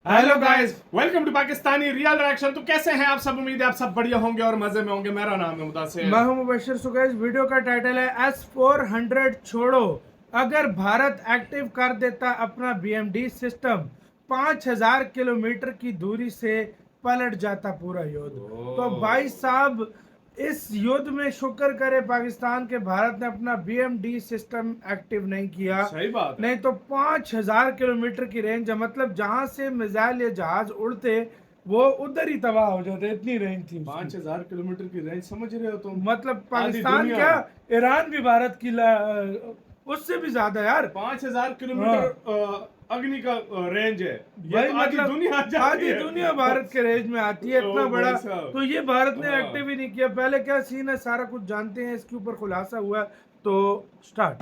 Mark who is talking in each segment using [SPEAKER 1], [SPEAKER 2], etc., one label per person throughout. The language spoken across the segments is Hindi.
[SPEAKER 1] Hello guys, welcome to Pakistani real reaction. तो कैसे हैं आप सब? उम्मीद है आप सब बढ़िया होंगे और मजे में होंगे। मेरा नाम है मुदासिर।
[SPEAKER 2] मैं हूं मुबशिर। सो गाइस, वीडियो का टाइटल है S-400 छोड़ो। अगर भारत एक्टिव कर देता अपना BMD सिस्टम, 5000 किलोमीटर की दूरी से पलट जाता पूरा युद्ध। तो भाई साहब, इस युद्ध में शुक्र करे पाकिस्तान के भारत ने अपना BMD सिस्टम एक्टिव नहीं किया।
[SPEAKER 1] सही बात है।
[SPEAKER 2] नहीं तो 5000 किलोमीटर की रेंज है, मतलब जहां से मिसाइल या जहाज उड़ते वो उधर ही तबाह हो जाते, इतनी रेंज थी उसकी।
[SPEAKER 1] 5000 किलोमीटर की रेंज समझ रहे हो तुम?
[SPEAKER 2] मतलब पाकिस्तान
[SPEAKER 1] दुनिया।
[SPEAKER 2] क्या, ईरान भी भारत की उससे भी ज्यादा यार।
[SPEAKER 1] 5000 किलोमीटर अग्नि का रेंज है। ये
[SPEAKER 2] भाई
[SPEAKER 1] तो आधी
[SPEAKER 2] मतलब
[SPEAKER 1] दुनिया जाती
[SPEAKER 2] आधी
[SPEAKER 1] है।
[SPEAKER 2] दुनिया भारत के रेंज में आती है, इतना
[SPEAKER 1] ओ
[SPEAKER 2] बड़ा।
[SPEAKER 1] भाई साहब।
[SPEAKER 2] तो ये भारत ने
[SPEAKER 1] हाँ।
[SPEAKER 2] एक्टिव ही नहीं किया। पहले क्या सीन है सारा कुछ जानते हैं, इसके ऊपर खुलासा हुआ है। तो स्टार्ट।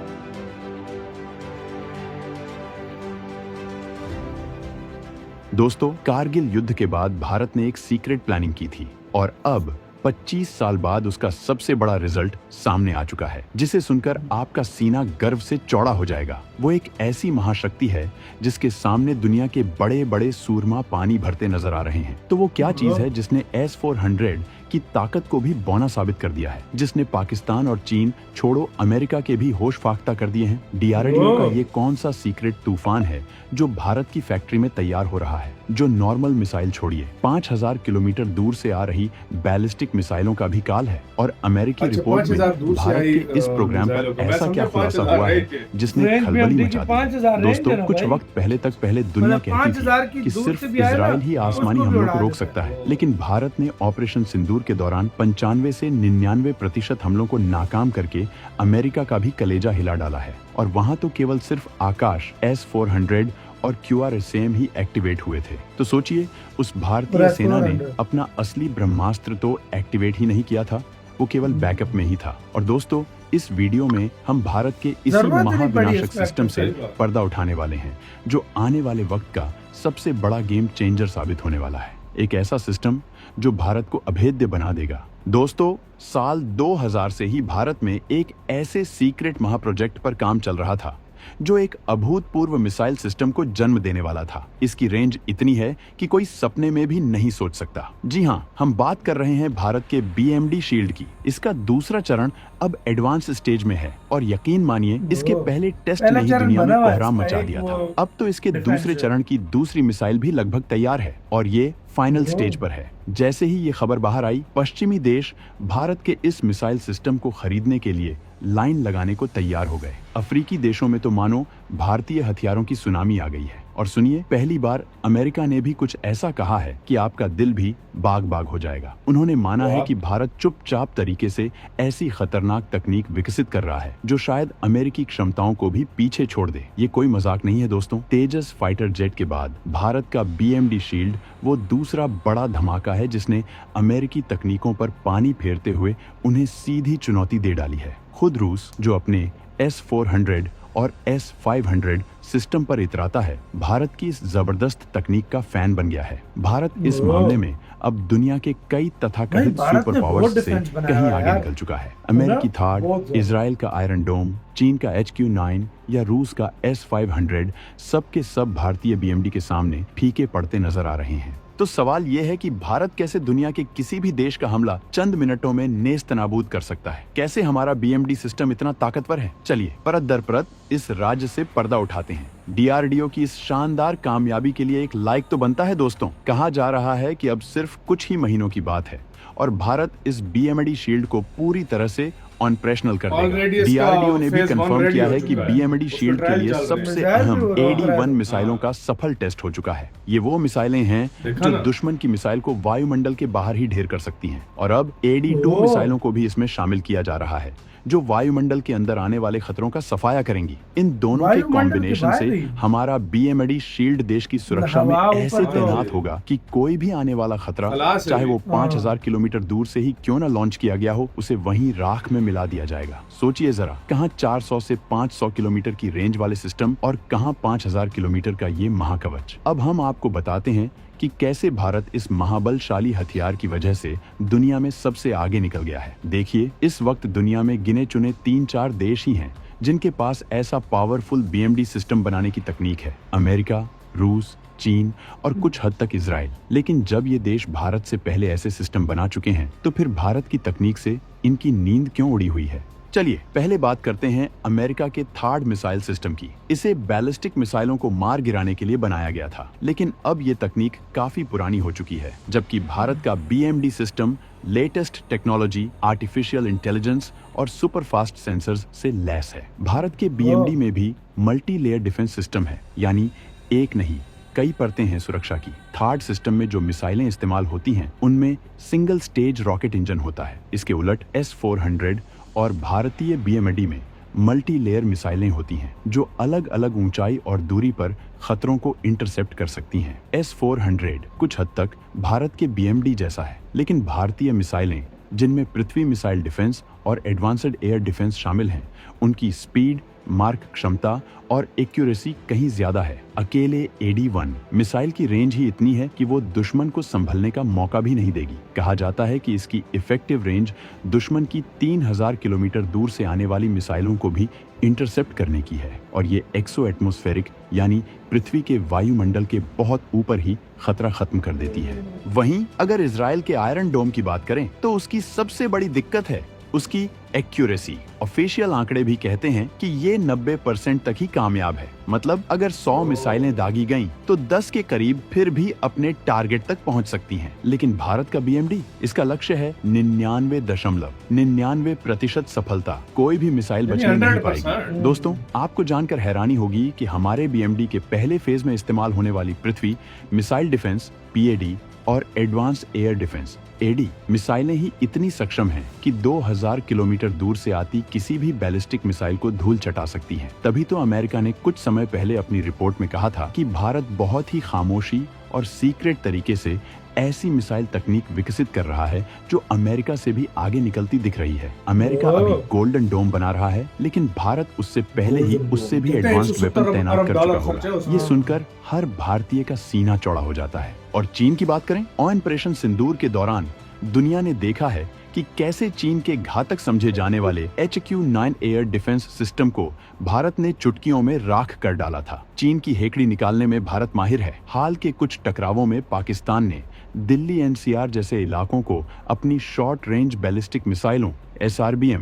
[SPEAKER 3] दोस्तों, कारगिल युद्ध के बाद भारत ने एक सीक्रेट प्लानिंग की थी और अब 25 साल बाद उसका सबसे बड़ा रिजल्ट सामने आ चुका है, जिसे सुनकर आपका सीना गर्व से चौड़ा हो जाएगा। वो एक ऐसी महाशक्ति है जिसके सामने दुनिया के बड़े बड़े सूरमा पानी भरते नजर आ रहे हैं। तो वो क्या चीज है जिसने S-400 की ताकत को भी बौना साबित कर दिया है, जिसने पाकिस्तान और चीन छोड़ो अमेरिका के भी होश फाख्ता कर दिए हैं? DRDO का ये कौन सा सीक्रेट तूफान है जो भारत की फैक्ट्री में तैयार हो रहा है, जो नॉर्मल मिसाइल छोड़िए 5000 किलोमीटर दूर से आ रही बैलिस्टिक मिसाइलों का भी काल है? और अमेरिकी रिपोर्ट में भारत के इस प्रोग्राम पर ऐसा क्या खुलासा हुआ है जिसने खलबली मचा दी? दोस्तों, कुछ वक्त पहले तक दुनिया कहती थी कि सिर्फ इजराइल ही आसमानी हमलों को रोक सकता है, लेकिन भारत ने ऑपरेशन सिंदूर के दौरान 95 से 99% हमलों को नाकाम करके अमेरिका का भी कलेजा हिला डाला है। और वहां तो केवल सिर्फ आकाश S-400 और QRSAM ही एक्टिवेट हुए थे। तो सोचिए, उस भारतीय सेना ने अपना असली ब्रह्मास्त्र तो एक्टिवेट ही नहीं किया था, वो केवल बैकअप में ही था। और दोस्तों, इस वीडियो में हम भारत के इसी महाविनाशक सिस्टम से पर्दा उठाने वाले हैं, जो आने वाले वक्त का सबसे बड़ा गेम चेंजर साबित होने वाला है। एक ऐसा सिस्टम जो भारत को अभेद्य बना देगा। दोस्तों, साल 2000 से ही भारत में एक ऐसे सीक्रेट महाप्रोजेक्ट पर काम चल रहा था जो एक अभूतपूर्व मिसाइल सिस्टम को जन्म देने वाला था। इसकी रेंज इतनी है कि कोई सपने में भी नहीं सोच सकता। जी हाँ, हम बात कर रहे हैं भारत के BMD शील्ड की। इसका दूसरा चरण अब एडवांस स्टेज में है और यकीन मानिए, इसके पहले टेस्ट ने ही दुनिया में कोहराम मचा दिया था। अब तो इसके दूसरे चरण की दूसरी मिसाइल भी लगभग तैयार है और ये फाइनल स्टेज पर है। जैसे ही ये खबर बाहर आई, पश्चिमी देश भारत के इस मिसाइल सिस्टम को खरीदने के लिए लाइन लगाने को तैयार हो गए। अफ्रीकी देशों में तो मानो भारतीय हथियारों की सुनामी आ गई है। और सुनिए, पहली बार अमेरिका ने भी कुछ ऐसा कहा है कि आपका दिल भी बाग बाग हो जाएगा। उन्होंने माना है कि भारत चुपचाप तरीके से ऐसी खतरनाक तकनीक विकसित कर रहा है जो शायद अमेरिकी क्षमताओं को भी पीछे छोड़ दे। ये कोई मजाक नहीं है दोस्तों। तेजस फाइटर जेट के बाद भारत का BMD शील्ड वो दूसरा बड़ा धमाका है जिसने अमेरिकी तकनीकों पर पानी फेरते हुए उन्हें सीधी चुनौती दे डाली है। खुद रूस, जो अपने S-400 और S-500 सिस्टम पर इतराता है, भारत की इस जबरदस्त तकनीक का फैन बन गया है। भारत इस मामले में अब दुनिया के कई तथाकथित सुपर पावर्स से कहीं आगे निकल चुका है। अमेरिकी थार, इजराइल का आयरन डोम, चीन का HQ-9 या रूस का S-500, सब के सब भारतीय BMD के सामने फीके पड़ते नजर आ रहे हैं। तो सवाल यह है कि भारत कैसे दुनिया के किसी भी देश का हमला चंद मिनटों में नेस्त नाबूद कर सकता है? कैसे हमारा BMD सिस्टम इतना ताकतवर है? चलिए परत दर परत इस राज्य से पर्दा उठाते हैं। DRDO की इस शानदार कामयाबी के लिए एक लाइक तो बनता है दोस्तों। कहा जा रहा है कि अब सिर्फ कुछ ही महीनों की बात है और भारत इस BMD शील्ड को पूरी तरह से ऑपरेशनल कर देगा। DRDO ने भी कंफर्म किया है कि BMD शील्ड के लिए सबसे अहम AD-1 मिसाइलों का सफल टेस्ट हो चुका है। ये वो मिसाइलें हैं जो दुश्मन की मिसाइल को वायुमंडल के बाहर ही ढेर कर सकती हैं। और अब AD-2 मिसाइलों को भी इसमें शामिल किया जा रहा है, जो वायुमंडल के अंदर आने वाले खतरों का सफाया करेंगी। इन दोनों के कॉम्बिनेशन से हमारा BMD शील्ड देश की सुरक्षा में ऐसे तैनात होगा कि कोई भी आने वाला खतरा, चाहे वो 5000 किलोमीटर दूर से ही क्यों न लॉन्च किया गया हो, उसे वहीं राख में मिला दिया जाएगा। सोचिए जरा, कहां 400 से 500 किलोमीटर की रेंज वाले सिस्टम और कहां 5000 किलोमीटर का ये महाकवच। अब हम आपको बताते हैं कि कैसे भारत इस महाबलशाली हथियार की वजह से दुनिया में सबसे आगे निकल गया है। देखिए, इस वक्त दुनिया में गिने चुने 3-4 देश ही हैं जिनके पास ऐसा पावरफुल BMD सिस्टम बनाने की तकनीक है। अमेरिका, रूस, चीन और कुछ हद तक इजराइल। लेकिन जब ये देश भारत से पहले ऐसे सिस्टम बना चुके हैं तो फिर भारत की तकनीक से इनकी नींद क्यों उड़ी हुई है? चलिए पहले बात करते हैं अमेरिका के थार्ड मिसाइल सिस्टम की। इसे बैलिस्टिक मिसाइलों को मार गिराने के लिए बनाया गया था, लेकिन अब ये तकनीक काफी पुरानी हो चुकी है, जबकि भारत का BMD system latest technology, artificial intelligence और सुपर फास्ट सेंसर्स से लैस है। भारत के BMD में भी मल्टी लेयर डिफेंस सिस्टम है, यानी एक नहीं कई परतें हैं सुरक्षा की। थर्ड सिस्टम में जो मिसाइलें इस्तेमाल होती हैं उनमें सिंगल स्टेज रॉकेट इंजन होता है। इसके उलट S-400 और भारतीय BMD में मल्टी लेयर मिसाइलें होती हैं जो अलग अलग ऊंचाई और दूरी पर खतरों को इंटरसेप्ट कर सकती हैं। S-400 कुछ हद तक भारत के BMD जैसा है, लेकिन भारतीय मिसाइलें जिनमें पृथ्वी मिसाइल डिफेंस और एडवांस्ड एयर डिफेंस शामिल हैं, उनकी स्पीड, मार्क क्षमता और एक्यूरेसी कहीं ज्यादा है। अकेले AD-1 मिसाइल की रेंज ही इतनी है कि वो दुश्मन को संभलने का मौका भी नहीं देगी। कहा जाता है कि इसकी इफेक्टिव रेंज दुश्मन की 3000 किलोमीटर दूर से आने वाली मिसाइलों को भी इंटरसेप्ट करने की है, और ये एक्सो एटमॉस्फेरिक यानी पृथ्वी के वायुमंडल के बहुत ऊपर ही खतरा खत्म कर देती है। वहीं अगर इजराइल के आयरन डोम की बात करें तो उसकी सबसे बड़ी दिक्कत है उसकी एक्यूरेसी। ऑफिशियल आंकड़े भी कहते हैं कि ये 90% तक ही कामयाब है। मतलब अगर 100 मिसाइलें दागी गईं तो 10 के करीब फिर भी अपने टारगेट तक पहुंच सकती हैं। लेकिन भारत का BMD, इसका लक्ष्य है 99.99% सफलता। कोई भी मिसाइल बचने नहीं पाएगी। दोस्तों, आपको जानकर हैरानी होगी कि हमारे BMD के पहले फेज में इस्तेमाल होने वाली पृथ्वी मिसाइल डिफेंस PAD और एडवांस्ड एयर डिफेंस AD मिसाइलें ही इतनी सक्षम हैं कि 2000 किलोमीटर दूर से आती किसी भी बैलिस्टिक मिसाइल को धूल चटा सकती हैं। तभी तो अमेरिका ने कुछ समय पहले अपनी रिपोर्ट में कहा था कि भारत बहुत ही खामोशी और सीक्रेट तरीके से ऐसी मिसाइल तकनीक विकसित कर रहा है जो अमेरिका से भी आगे निकलती दिख रही है। अमेरिका अभी गोल्डन डोम बना रहा है, लेकिन भारत उससे पहले ही उससे भी एडवांस्ड वेपन तैनात कर चुका होगा। ये सुनकर हर भारतीय का सीना चौड़ा हो जाता है। और चीन की बात करें, ऑपरेशन सिंदूर के दौरान दुनिया ने देखा है कि कैसे चीन के घातक समझे जाने वाले HQ-9 एयर डिफेंस सिस्टम को भारत ने चुटकियों में राख कर डाला था। चीन की हेकड़ी निकालने में भारत माहिर है। हाल के कुछ टकरावों में पाकिस्तान ने दिल्ली NCR जैसे इलाकों को अपनी शॉर्ट रेंज बैलिस्टिक मिसाइलों SRBM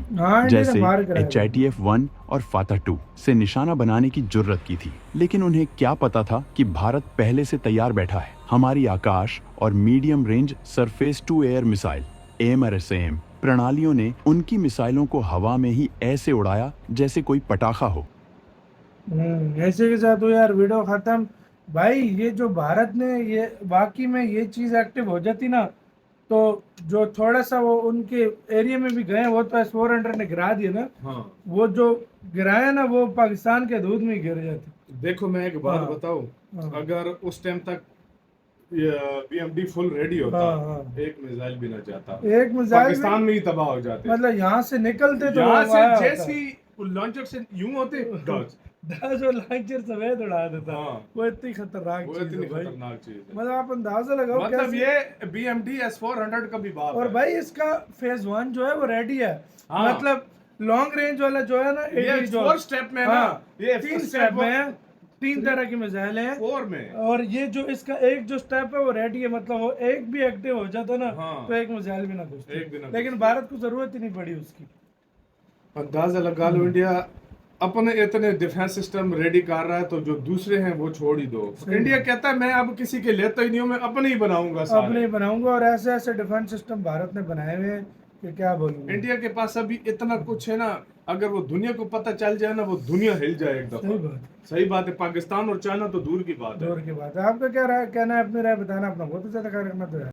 [SPEAKER 3] जैसे HITF-1 और Fateh-2 से निशाना बनाने की जुर्रत की थी। लेकिन उन्हें क्या पता था कि भारत पहले से तैयार बैठा है। हमारी आकाश और medium range surface to air missile AMRSAM प्रणालियों ने उनकी मिसाइलों को हवा में ही ऐसे उड़ाया जैसे कोई पटाखा हो।
[SPEAKER 2] ऐसे के साथ हो यार वीडियो खत्म। भाई ये जो भारत ने ये बाकी में ये चीज एक्टिव हो जाती ना, तो जो थोड़ा सा वो उनके एरिया में भी गए, वो तो S-400 ने गिरा दिया ना।
[SPEAKER 1] हाँ।
[SPEAKER 2] वो जो गिराया ना वो पाकिस्तान के दूध में गिर जाते।
[SPEAKER 1] देखो मैं एक बात
[SPEAKER 2] हाँ।
[SPEAKER 1] बताऊं,
[SPEAKER 2] हाँ।
[SPEAKER 1] अगर उस टाइम तक BMD फुल रेडी होता,
[SPEAKER 2] हाँ।
[SPEAKER 1] एक मिसाइल भी न जाता,
[SPEAKER 2] एक मिसाइल
[SPEAKER 1] पाकिस्तान में ही तबाह हो जाते।
[SPEAKER 2] मतलब यहाँ से निकलते तो
[SPEAKER 1] यहाँ से
[SPEAKER 2] वहाँ
[SPEAKER 1] जैसी लॉन्चर से यूं होते
[SPEAKER 2] जो लॉन्चर सफेद उड़ा देता।
[SPEAKER 1] हाँ।
[SPEAKER 2] वो इतनी खतरनाक
[SPEAKER 1] वो
[SPEAKER 2] चीज
[SPEAKER 1] इतनी
[SPEAKER 2] है भाई।
[SPEAKER 1] खतरनाक चीज है।
[SPEAKER 2] मतलब आप अंदाजा लगाओ
[SPEAKER 1] मतलब
[SPEAKER 2] कैसे-
[SPEAKER 1] ये BMD S-400 का भी बात
[SPEAKER 2] और
[SPEAKER 1] है।
[SPEAKER 2] भाई इसका फेज 1 जो है वो रेडी है।
[SPEAKER 1] हाँ।
[SPEAKER 2] मतलब लॉन्ग रेंज वाला जो है ना,
[SPEAKER 1] ये 4 स्टेप में है ना, ये
[SPEAKER 2] 3
[SPEAKER 1] step
[SPEAKER 2] स्टेप में है, 3 तरह की मिसाइल हैं।
[SPEAKER 1] 4 में।
[SPEAKER 2] और ये जो इसका एक जो स्टेप है वो रेडी है। मतलब वो एक भी एक्टिव हो जाता ना,
[SPEAKER 1] हाँ।
[SPEAKER 2] तो एक मिसाइल भी ना घुसती।
[SPEAKER 1] एक भी ना
[SPEAKER 2] लेकिन
[SPEAKER 1] घुसती।
[SPEAKER 2] भारत को जरूरत ही नहीं पड़ी उसकी।
[SPEAKER 1] अंदाजा लगा लो, इंडिया अपने इतने डिफेंस सिस्टम रेडी कर रहा है, तो जो दूसरे हैं वो छोड़ ही दो। इंडिया कहता है मैं अब किसी के लेता ही नहीं हूँ, मैं अपने ही बनाऊंगा सारे।
[SPEAKER 2] अपने ही बनाऊंगा। और ऐसे ऐसे डिफेंस सिस्टम भारत ने बनाए हुए हैं कि क्या बोलूंगा।
[SPEAKER 1] इंडिया के पास अभी इतना कुछ है ना, अगर वो दुनिया को पता चल जाए ना, वो दुनिया हिल जाए एक
[SPEAKER 2] सही
[SPEAKER 1] दफा।
[SPEAKER 2] बात
[SPEAKER 1] सही बात है। पाकिस्तान और चाइना तो दूर की बात है।
[SPEAKER 2] दूर की बात है। आपका क्या कहना है? अपनी राय बताना। अपना बहुत ज्यादा ख्याल रखना तो है।